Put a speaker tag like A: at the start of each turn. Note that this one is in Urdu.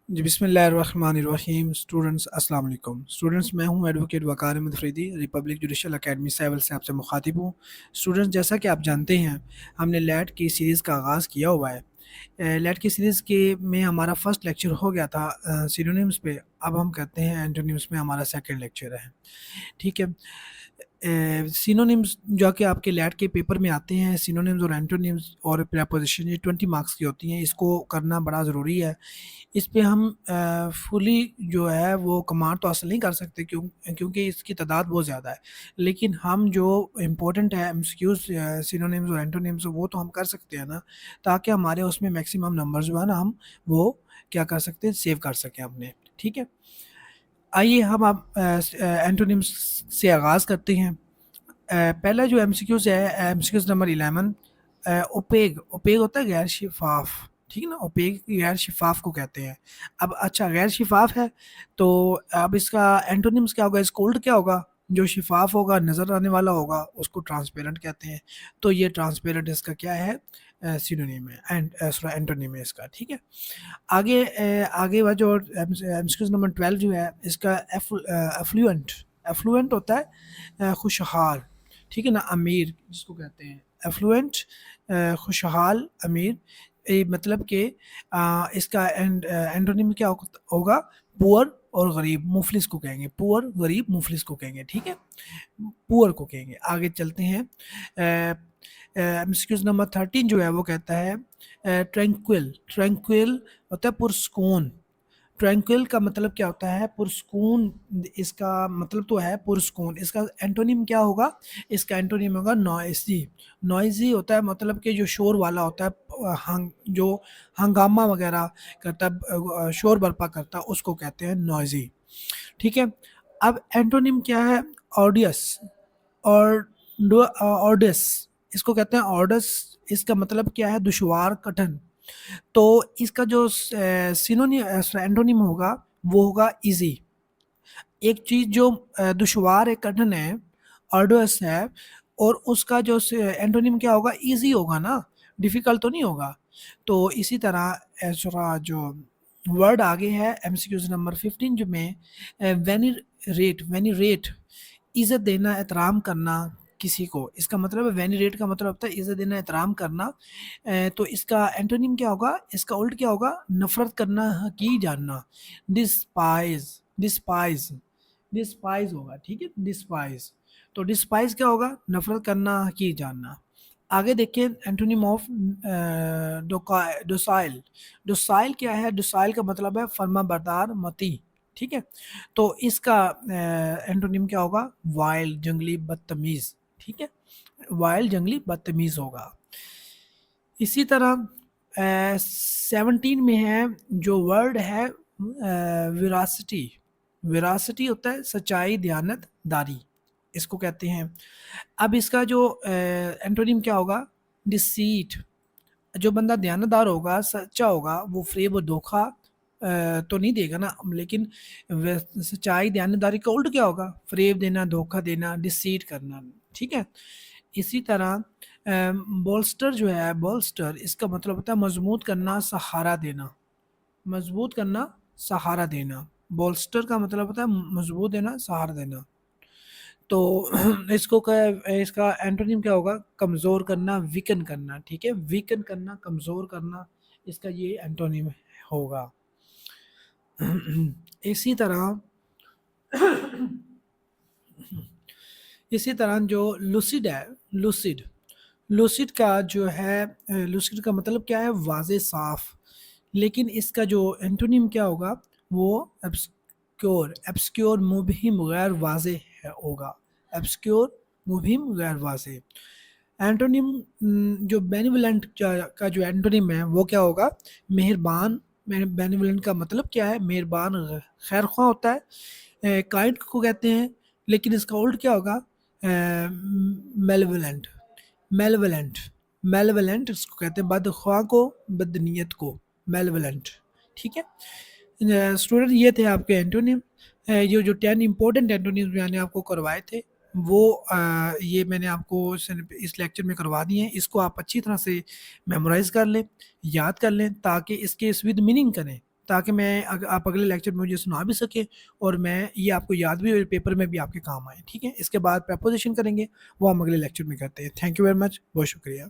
A: جی بسم اللہ الرحمن الرحیم اسٹوڈنٹس السلام علیکم اسٹوڈنٹس میں ہوں advocate Waqar Ahmed Faridi republic judicial academy civil سے آپ سے مخاطب ہوں اسٹوڈنٹس جیسا کہ آپ جانتے ہیں ہم نے لیٹ کی سیریز کا آغاز کیا ہوا ہے لیٹ کی سیریز کے میں ہمارا فرسٹ لیکچر ہو گیا تھا سینونیمز پہ اب ہم کہتے ہیں اینٹونیمز میں ہمارا سیکنڈ لیکچر ہے ٹھیک ہے سینونیمز جو کہ آپ کے لیٹ کے پیپر میں آتے ہیں سینونیمز اور اینٹونیمز اور پریپوزیشن یہ 20 مارکس کی ہوتی ہیں اس کو کرنا بڑا ضروری ہے اس پہ ہم فلی جو ہے وہ کمانڈ تو حاصل نہیں کر سکتے کیونکہ اس کی تعداد بہت زیادہ ہے لیکن ہم جو امپورٹنٹ ہے ایم سی کیوز سینونیمز اور اینٹونیمز وہ تو ہم کر سکتے ہیں نا تاکہ ہمارے اس میں میکسیمم نمبر جو ہے نا ہم وہ کیا کر سکتے ہیں سیو کر سکیں اپنے ٹھیک ہے آئیے ہم اب اینٹونیمز سے آغاز کرتے ہیں پہلا جو ایم سی کیوز ہے ایم سی کیوز نمبر 11 اوپیگ ہوتا ہے غیر شفاف ٹھیک ہے نا اوپیگ غیر شفاف کو کہتے ہیں اب اچھا غیر شفاف ہے تو اب اس کا اینٹونیمز کیا ہوگا اسکولڈ کیا ہوگا جو شفاف ہوگا نظر آنے والا ہوگا اس کو ٹرانسپیرنٹ کہتے ہیں تو یہ ٹرانسپیرنٹ اس کا کیا ہے سینونیم ہے اینٹونیم ہے اس کا ٹھیک ہے آگے جو ایمسکیوز نمبر 12 جو ہے اس کا ایفلوئنٹ ہوتا ہے خوشحال ٹھیک ہے نا امیر جس کو کہتے ہیں ایفلوئنٹ خوشحال امیر مطلب کہ اس کا اینٹونیم کیا ہوگا پور اور غریب مفلس کو کہیں گے پور غریب مفلس کو کہیں گے ٹھیک ہے پور کو کہیں گے آگے چلتے ہیں ایمسکیوز نمبر 13 جو ہے وہ کہتا ہے ٹرینکویل ہوتا ہے پرسکون ٹرینکویل کا مطلب کیا ہوتا ہے پرسکون اس کا مطلب تو ہے پرسکون اس کا اینٹونیم کیا ہوگا اس کا اینٹونیم ہوگا نوائزی ہوتا ہے مطلب کہ جو شور والا ہوتا ہے جو ہنگامہ وغیرہ کرتا ہے شور برپا کرتا ہے اس کو کہتے ہیں نوائزی ٹھیک ہے اب اینٹونیم کیا ہے آرڈس اس کو کہتے ہیں آرڈس اس کا مطلب کیا ہے دشوار کٹھن تو اس کا جو اینٹونیم ہوگا وہ ہوگا ایزی ایک چیز جو دشوار ہے کٹھن ہے آرڈس ہے اور اس کا جو اینٹونیم کیا ہوگا ایزی ہوگا نا ڈیفیکلٹ تو نہیں ہوگا تو اسی طرح جو ورڈ آگے ہے ایم سی کیوز نمبر 15 جو میں وینیریٹ عزت دینا احترام کرنا کسی کو اس کا مطلب ہے وینیریٹ کا مطلب ہوتا ہے عزت دینا احترام کرنا تو اس کا اینٹونیم کیا ہوگا اس کا الٹ کیا ہوگا نفرت کرنا کی جاننا ڈسپائز ہوگا ٹھیک ہے ڈسپائز تو ڈسپائز کیا ہوگا نفرت کرنا کی جاننا آگے دیکھیں اینٹونیم آف ڈوسائل کیا ہے ڈوسائل کا مطلب ہے فرما بردار متی ٹھیک ہے تو اس کا اینٹونیم کیا ہوگا وائلڈ جنگلی بدتمیز ٹھیک ہے وائلڈ جنگلی بدتمیز ہوگا اسی طرح 17 میں ہے جو ورڈ ہے ویراسٹی ہوتا ہے سچائی دیانت داری اس کو کہتے ہیں اب اس کا جو اینٹونیم کیا ہوگا ڈسیٹ جو بندہ دیانتدار ہوگا سچا ہوگا وہ فریب اور دھوکہ تو نہیں دے گا نا لیکن سچائی دیانتداری کا الٹ کیا ہوگا فریب دینا دھوکہ دینا ڈسیٹ کرنا ٹھیک ہے اسی طرح بولسٹر جو ہے بولسٹر اس کا مطلب ہوتا ہے مضبوط کرنا سہارا دینا بولسٹر کا مطلب ہوتا ہے مضبوط دینا سہارا دینا تو اس کا اینٹونیم کیا ہوگا کمزور کرنا ویکن کرنا ٹھیک ہے ویکن کرنا کمزور کرنا اس کا یہ اینٹونیم ہوگا اسی طرح جو لوسیڈ ہے لوسیڈ کا جو ہے لوسیڈ کا مطلب کیا ہے واضح صاف لیکن اس کا جو اینٹونیم کیا ہوگا وہ ایبسکیور مبہم غیر واضح ہوگا ایبسکیور مبہم غیر واضح اینٹونیم جو بینیولنٹ کا جو اینٹونیم ہے وہ کیا ہوگا مہربان بینیولنٹ کا مطلب کیا ہے مہربان خیر خواہ ہوتا ہے کائنڈ کو کہتے ہیں لیکن اس کا الٹ کیا ہوگا میلولنٹ اس کو کہتے ہیں بدخواہ کو بدنیت کو میلولنٹ ٹھیک ہے اسٹوڈنٹ یہ تھے آپ کے اینٹونیم یہ جو 10 امپورٹنٹ اینٹونیم میں نے آپ کو کروائے تھے وہ یہ میں نے آپ کو اس لیکچر میں کروا دیے ہیں اس کو آپ اچھی طرح سے میمورائز کر لیں یاد کر لیں تاکہ اس کے ود میننگ کریں تاکہ میں آپ اگلے لیکچر میں مجھے سنا بھی سکیں اور میں یہ آپ کو یاد بھی اور پیپر میں بھی آپ کے کام آئے. ٹھیک ہے, اس کے بعد پریپوزیشن کریں گے, وہ ہم اگلے لیکچر میں کرتے ہیں. تھینک یو ویری مچ, بہت شکریہ.